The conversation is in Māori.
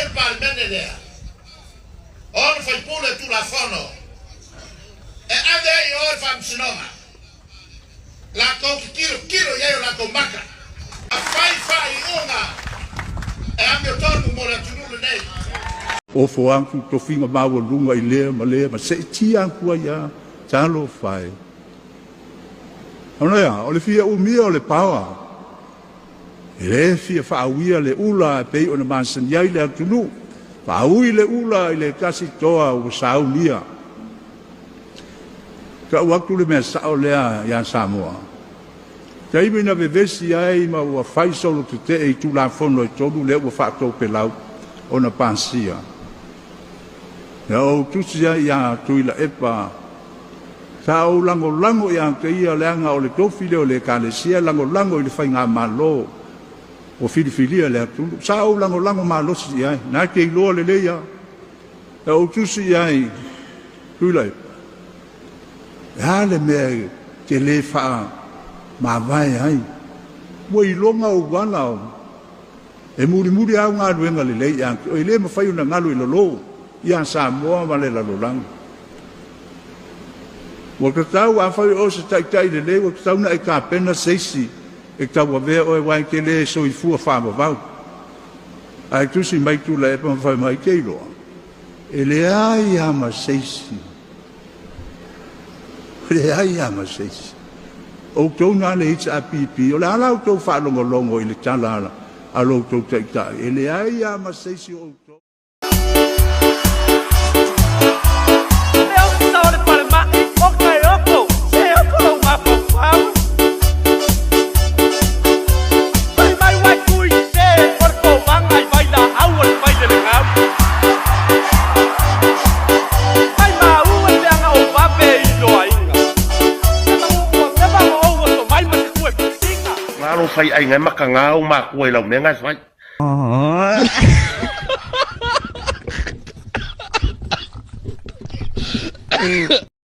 el palmene lea. On fai pule tu la fono. E ande ai oi fam sinoma. La koki kilo yayo la komaka. A fai ona. E ambio torno mo la tunulu nei. O foanku tofinga maua lunga i lea ma se tia kua ia talo fai. Ona ia, o le fia umia o le pawa. Le fia faawia le ula pei ona mansaniai le atunu. Faaui le ula i le kasi toa o saunia. Ka waktu le mea sao lea ia Samoa. Kaimi na vevesi ai ma ua fai solo te e tu la fono e tonu le ua faatou pelau ona pansia. Ya o tusia ia Kuilaepa. Sao lango ia ke ia leanga o le tofile o le kalesia lango i le whainga malo o filifilia le atulu. Sao lango malosi ia na ke iloa le leia. Ya o tusia ia Kuilaepa. Ya le mea ke le wha mawai ai. Mo ilonga o wana o. E muri au ngā ruenga le lei ia. O ile mawhai una ngalu i lolo. Ia Samoa ma le lalolanga. Wa ka tau a whai o se tai le le, wa ka tau na e ka pena sesi, e ka tau a vea o e wai ke le soifua whaamavau. A e tusi mai tu la e pa mawhai mai keiroa. E leai ama sesi. Leai ama sesi. O tau na le HRPP, o le ala o tau whaalongolongo i le tala ala, alo tau tai. E leai ama sesi o tau. Fai ai ngai makangau makuai lau mengas fai.